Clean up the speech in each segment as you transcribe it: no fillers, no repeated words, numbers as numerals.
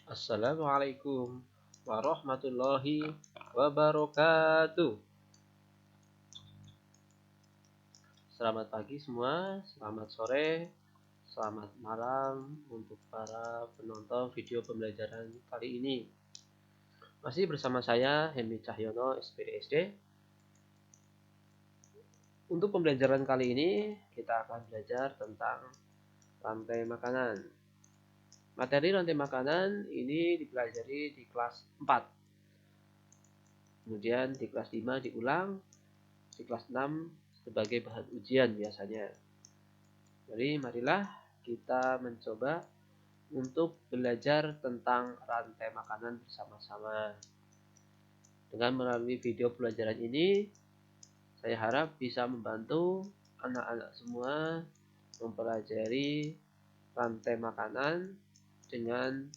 Assalamualaikum warahmatullahi wabarakatuh. Selamat pagi semua, selamat sore, selamat malam untuk para penonton video pembelajaran kali ini. Masih bersama saya Hemi Cahyono, SPD SD. Untuk pembelajaran kali ini kita akan belajar tentang rantai makanan. Materi rantai makanan ini dipelajari di kelas 4. Kemudian di kelas 5 diulang, di kelas 6 sebagai bahan ujian biasanya. Jadi marilah kita mencoba untuk belajar tentang rantai makanan bersama-sama. Dengan melalui video pelajaran ini, saya harap bisa membantu anak-anak semua mempelajari rantai makanan dengan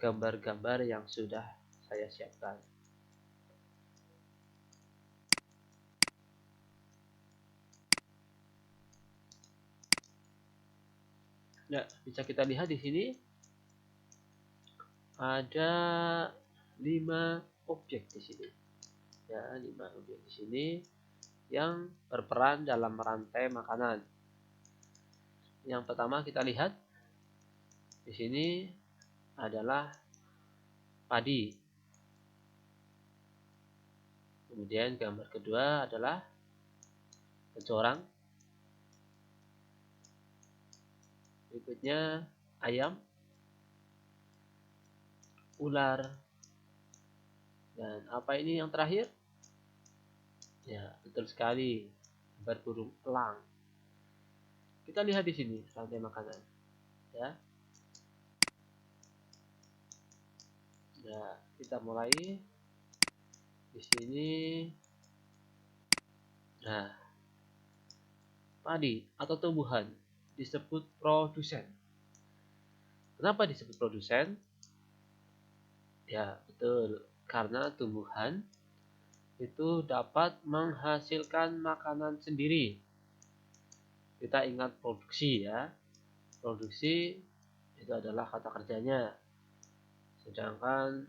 gambar-gambar yang sudah saya siapkan. Nah, bisa kita lihat di sini ada 5 objek di sini. Ya, 5 objek di sini yang berperan dalam rantai makanan. Yang pertama kita lihat di sini adalah padi. Kemudian gambar kedua adalah kecorang. Berikutnya ayam, ular, dan apa ini yang terakhir? Ya, betul sekali, gambar burung elang. Kita lihat di sini rantai makanan. Ya. Nah, kita mulai di sini. Nah, padi atau tumbuhan disebut produsen. Kenapa disebut produsen? Ya, betul. Karena tumbuhan itu dapat menghasilkan makanan sendiri. Kita ingat produksi ya. Produksi itu adalah kata kerjanya. Sedangkan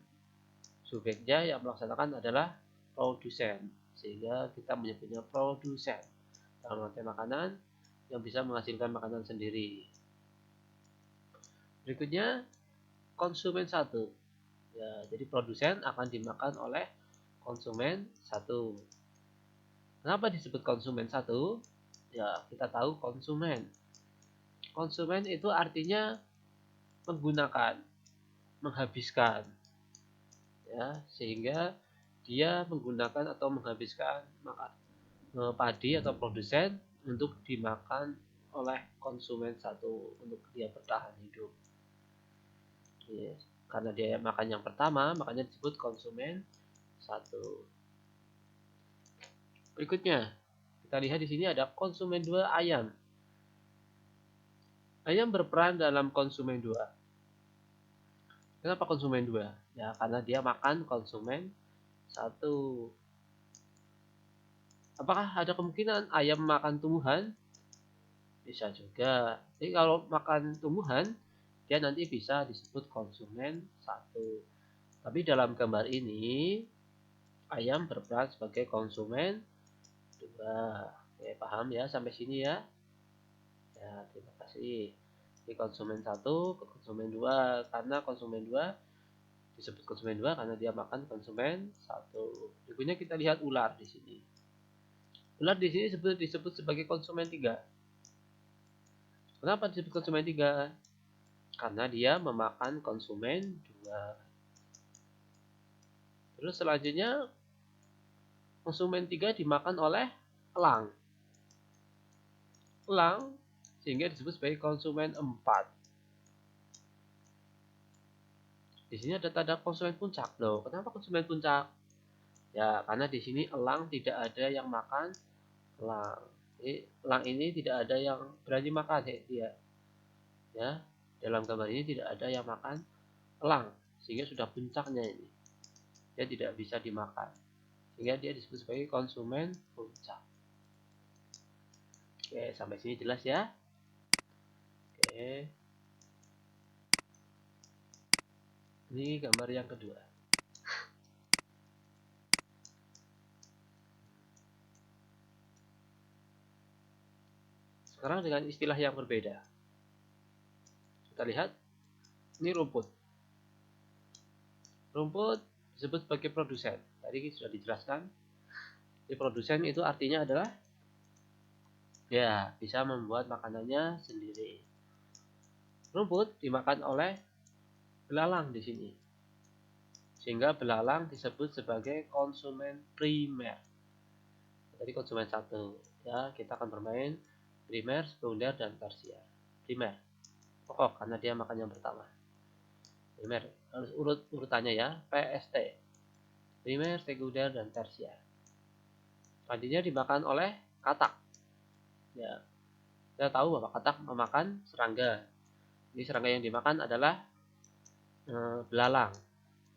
subjeknya yang melaksanakan adalah produsen. Sehingga kita menyebutnya produsen. Dalam rantai makanan yang bisa menghasilkan makanan sendiri. Berikutnya konsumen satu. Ya, jadi produsen akan dimakan oleh konsumen satu. Kenapa disebut konsumen satu? Ya, kita tahu konsumen. Konsumen itu artinya menggunakan, menghabiskan. Ya, sehingga dia menggunakan atau menghabiskan padi atau produsen untuk dimakan oleh konsumen satu untuk dia bertahan hidup. Yes. Karena dia makan yang pertama, makanya disebut konsumen satu. Berikutnya, kita lihat di sini ada konsumen 2 ayam. Ayam berperan dalam konsumen 2. Kenapa konsumen 2? Ya, karena dia makan konsumen 1. Apakah ada kemungkinan ayam makan tumbuhan? Bisa juga. Jadi kalau makan tumbuhan, dia nanti bisa disebut konsumen 1. Tapi dalam gambar ini, ayam berperan sebagai konsumen 2. Oke, paham ya sampai sini ya? Ya, terima kasih. Di konsumen 1 ke konsumen 2. Karena konsumen 2 disebut konsumen 2 karena dia makan konsumen 1. Berikutnya kita lihat ular di sini. Ular di sini disebut sebagai konsumen 3. Kenapa disebut konsumen 3? Karena dia memakan konsumen 2. Terus selanjutnya konsumen 3 dimakan oleh elang. Elang sehingga disebut sebagai konsumen 4. Di sini ada tanda konsumen puncak. Loh, kenapa konsumen puncak? Ya, karena di sini elang tidak ada yang makan elang. Jadi, elang ini tidak ada yang berani makan dia. Ya, dalam gambar ini tidak ada yang makan elang, sehingga sudah puncaknya ini. Dia tidak bisa dimakan. Sehingga dia disebut sebagai konsumen puncak. Oke, sampai sini jelas ya? Oke. Ini gambar yang kedua. Sekarang dengan istilah yang berbeda. Kita lihat, ini rumput. Rumput disebut sebagai produsen. Tadi sudah dijelaskan. Di produsen itu artinya adalah ya bisa membuat makanannya sendiri. Rumput dimakan oleh belalang di sini. Sehingga belalang disebut sebagai konsumen primer. Tadi konsumen satu. Ya, kita akan bermain primer, sekunder, dan tersier. Primer. Pokok karena dia makan yang pertama. Primer. Harus urutannya ya. PST. Primer, sekunder, dan tersier. Selanjutnya dimakan oleh katak. Ya, kita tahu bahwa katak memakan serangga. Jadi serangga yang dimakan adalah belalang.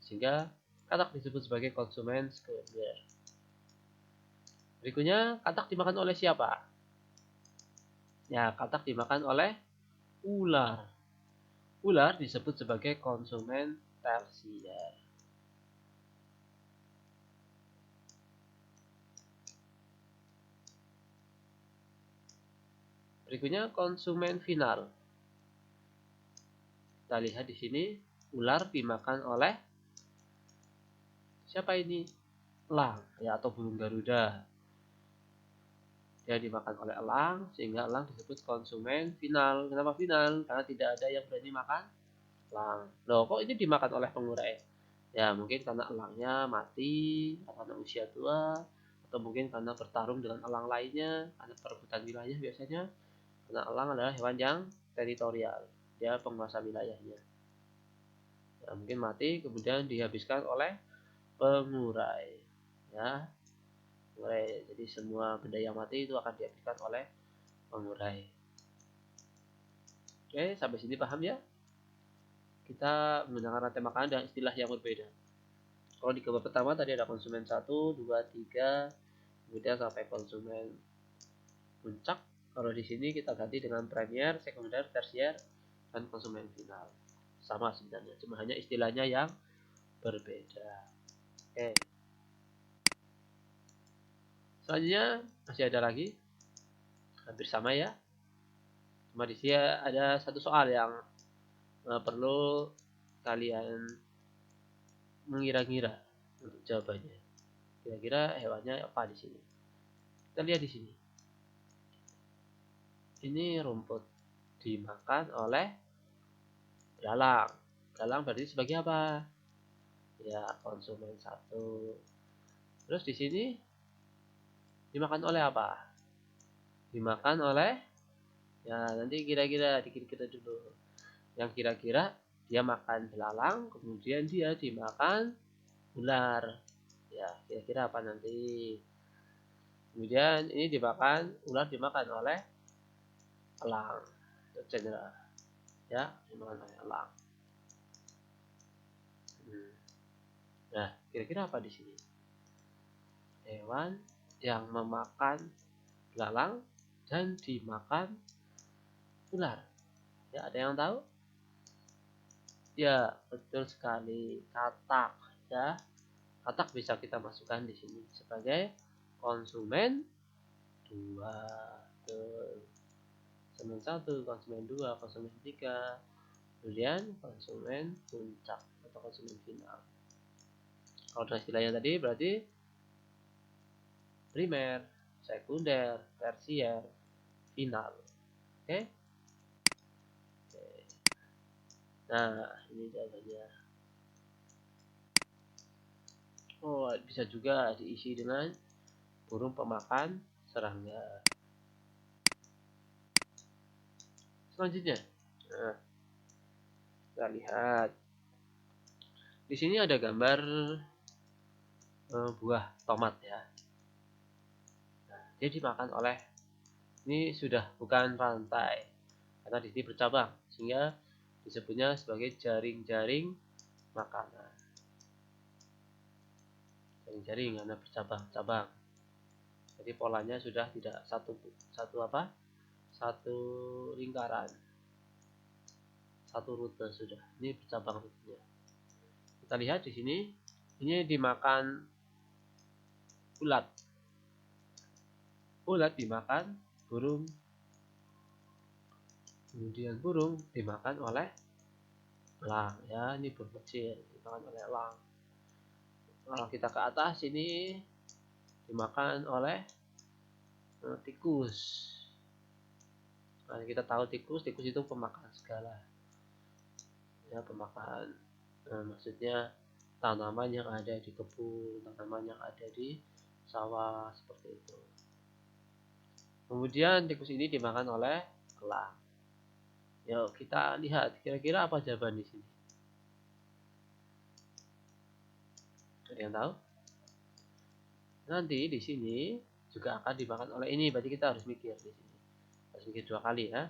Sehingga katak disebut sebagai konsumen sekunder. Berikutnya, katak dimakan oleh siapa? Ya, katak dimakan oleh ular. Ular disebut sebagai konsumen tersier. Berikutnya konsumen final. Kita lihat di sini, ular dimakan oleh siapa ini? Elang ya, atau burung garuda. Dia dimakan oleh elang, sehingga elang disebut konsumen final. Kenapa final? Karena tidak ada yang berani makan elang. Loh, kok ini dimakan oleh pengurai? Ya, mungkin karena elangnya mati, karena usia tua, atau mungkin karena bertarung dengan elang lainnya, karena perebutan wilayah biasanya. Karena elang adalah hewan yang teritorial, dia penguasa wilayahnya. Ya, mungkin mati, kemudian dihabiskan oleh pengurai. Ya, pengurai. Jadi semua benda yang mati itu akan dihabiskan oleh pengurai. Oke, sampai sini paham ya? Kita menggunakan rantai makanan dan istilah yang berbeda. Kalau di gambar pertama tadi ada konsumen 1, 2, 3, kemudian sampai konsumen puncak. Kalau di sini kita ganti dengan premier, sekunder, tersier, dan konsumen final. Sama sebenarnya, cuma hanya istilahnya yang berbeda. Oke. Selanjutnya masih ada lagi, hampir sama ya. Cuma di sini ada satu soal yang perlu kalian mengira-ngira untuk jawabannya. Kira-kira hewannya apa di sini? Kita lihat di sini. Ini rumput dimakan oleh belalang. Belalang berarti sebagai apa? Ya, konsumen satu. Terus di sini dimakan oleh apa? Dimakan oleh ya, nanti kira-kira dikira-kira dulu. Yang kira-kira dia makan belalang, kemudian dia dimakan ular. Ya, kira-kira apa nanti? Kemudian ini dimakan, ular dimakan oleh elang, etc. Ya, dimakan oleh elang. Nah, kira-kira apa di sini? Hewan yang memakan belalang dan dimakan ular. Ya, ada yang tahu? Ya, betul sekali. Katak. Ya, katak bisa kita masukkan di sini sebagai konsumen 2. Konsumen 1, konsumen 2, konsumen 3. Kemudian konsumen puncak atau konsumen final. Kalau dengan istilahnya tadi berarti primer, sekunder, tersier, final. Oke? Nah, ini jawabannya. Oh, bisa juga diisi dengan burung pemakan serangga. Selanjutnya, nah, kita lihat. Di sini ada gambar buah tomat ya. Nah, dia dimakan oleh, ini sudah bukan rantai, karena di sini bercabang, sehingga disebutnya sebagai jaring-jaring makanan. Jaring-jaring karena bercabang-cabang. Jadi polanya sudah tidak satu lingkaran, satu rute sudah. Ini bercabang rutenya. Kita lihat di sini, ini dimakan ulat. Ulat dimakan burung. Kemudian burung dimakan oleh elang. Ya, ini burung kecil dimakan oleh elang. Kalau kita ke atas ini dimakan oleh tikus. Nah, kita tahu tikus itu pemakan segala. Ya, pemakan. Maksudnya tanaman yang ada di kebun, tanaman yang ada di sawah, seperti itu. Kemudian tikus ini dimakan oleh elang. Yuk kita lihat kira-kira apa jawaban di sini. Ada yang tahu? Nanti di sini juga akan dimakan oleh ini, berarti kita harus mikir di sini. Harus mikir 2 kali ya.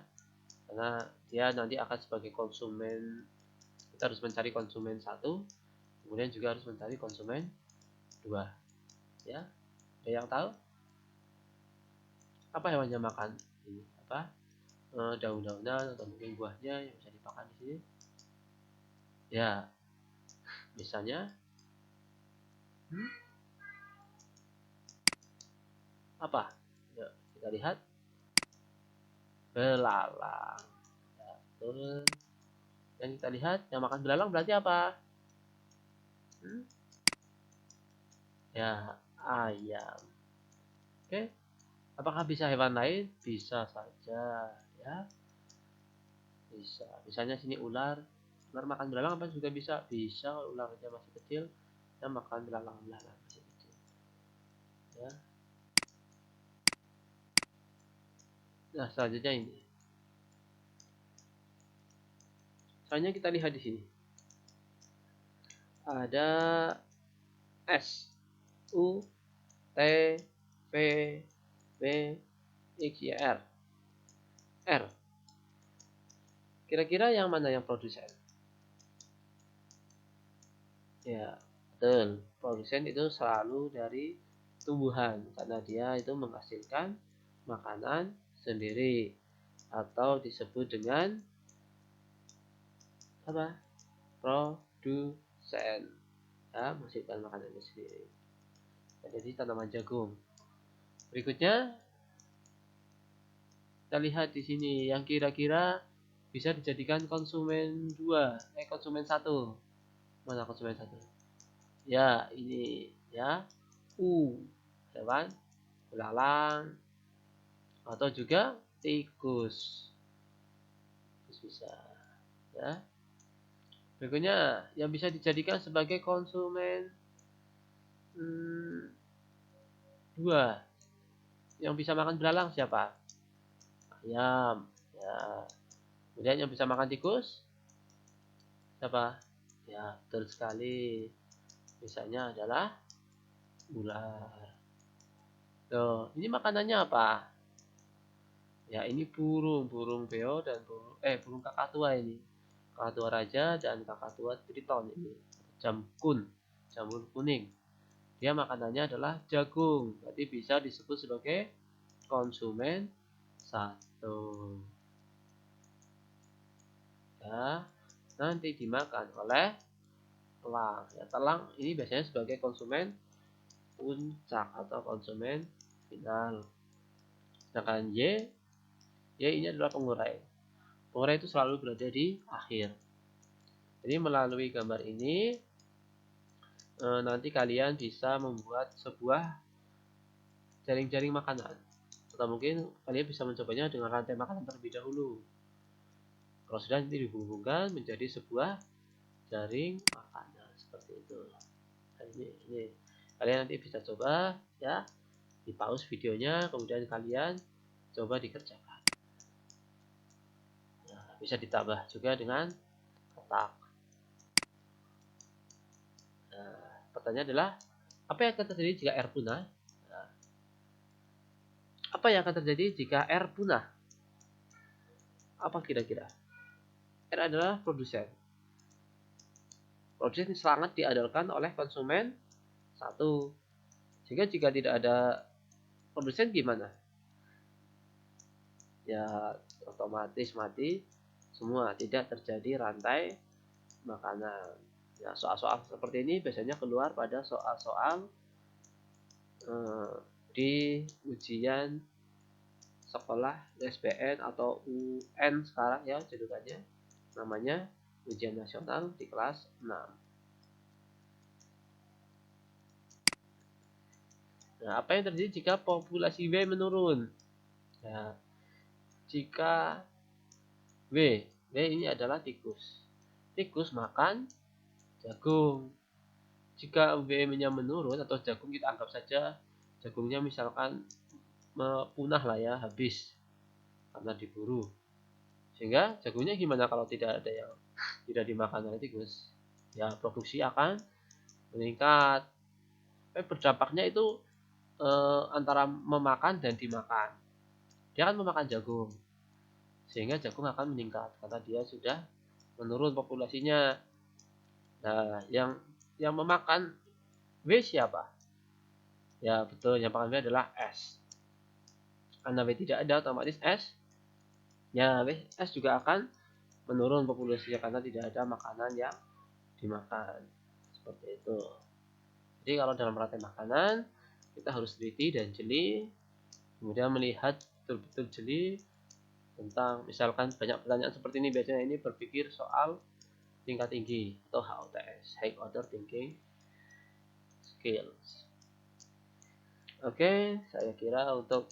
Karena dia nanti akan sebagai konsumen. Kita harus mencari konsumen 1, kemudian juga harus mencari konsumen 2. Ya. Ada yang tahu? Apa hewannya makan ini? Apa? Daun-daunan atau mungkin buahnya yang bisa dimakan di sini? Ya. Misalnya apa? Yuk, kita lihat. Belalang. Ya, betul. Dan kita lihat yang makan belalang berarti apa? Ya, ayam. Oke. Apakah bisa hewan lain? Bisa saja, ya. Bisa. Misalnya sini ular. Ular makan belalang apa juga bisa? Bisa, kalau ularnya masih kecil, yang makan belalang-belalang masih kecil. Ya. Nah, selanjutnya ini. Selanjutnya kita lihat di sini. Ada S, U, T, V, W, X, Y, R. R. Kira-kira yang mana yang produsen? Ya, betul. Produsen itu selalu dari tumbuhan karena dia itu menghasilkan makanan sendiri atau disebut dengan apa? Produsen. Ya, menghasilkan makanannya sendiri. Jadi tanaman jagung. Berikutnya kita lihat di sini yang kira-kira bisa dijadikan konsumen 2, konsumen 1. Mana konsumen 1? Ya, ini ya. Hewan belalang atau juga tikus. Tikus bisa ya. Berikutnya yang bisa dijadikan sebagai konsumen 2 yang bisa makan belalang siapa? Ayam ya. Kemudian yang bisa makan tikus siapa? Ya, betul sekali. Misalnya adalah ular. Tuh, ini makanannya apa? Ya, ini burung beo dan burung kakatua ini. Kakatua raja dan kakatua triton ini. Jamur kuning. Dia makanannya adalah jagung. Berarti bisa disebut sebagai konsumen 1. Ya, nanti dimakan oleh telang. Ya, telang ini biasanya sebagai konsumen puncak atau konsumen final. Sedangkan Y ini adalah pengurai. Pengurai itu selalu berada di akhir. Jadi melalui gambar ini nanti kalian bisa membuat sebuah jaring-jaring makanan. Atau mungkin kalian bisa mencobanya dengan rantai makanan terlebih dahulu. Kalau sudah nanti dihubungkan menjadi sebuah jaring makanan seperti itu. Nah, ini kalian nanti bisa coba ya, di pause videonya, kemudian kalian coba dikerjakan. Nah, bisa ditambah juga dengan kotak. Nah, pertanyaan adalah apa yang akan terjadi jika R punah? Nah, apa yang akan terjadi jika R punah? Apa kira-kira? R adalah produsen. Produsen sangat diandalkan oleh konsumen 1. Sehingga jika tidak ada produsen gimana? Ya otomatis mati semua, tidak terjadi rantai makanan Ya, soal-soal seperti ini biasanya keluar pada soal-soal di ujian sekolah SBN atau UN sekarang ya julukannya, namanya ujian nasional di kelas 6. Nah, apa yang terjadi jika populasi W menurun? Ya, jika W ini adalah tikus. Tikus makan jagung. Jika UBM-nya menurun atau jagung, kita anggap saja jagungnya misalkan punah lah ya, habis karena diburu. Sehingga jagungnya gimana kalau tidak ada yang tidak dimakan oleh tikus? Ya, produksi akan meningkat. Tapi berdampaknya itu antara memakan dan dimakan. Dia akan memakan jagung, sehingga jagung akan meningkat karena dia sudah menurun populasinya. Nah, yang memakan W siapa? Ya betul, yang makan W adalah S. Karena W tidak ada, otomatis S. Ya, S juga akan menurun populasinya karena tidak ada makanan yang dimakan. Seperti itu. Jadi kalau dalam rantai makanan, kita harus teliti dan jeli, kemudian melihat betul-betul jeli tentang misalkan banyak pertanyaan seperti ini, biasanya ini berpikir soal tingkat tinggi atau HOTS, High Order Thinking Skills. Oke, saya kira untuk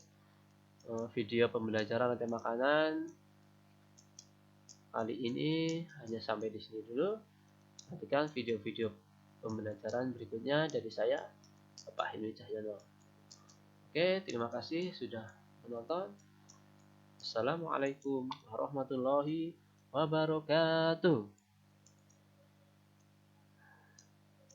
video pembelajaran rantai makanan kali ini hanya sampai di sini dulu. Nantikan video-video pembelajaran berikutnya dari saya, Bapak Henry Cahyono. Oke, terima kasih sudah menonton. Assalamualaikum warahmatullahi wabarakatuh.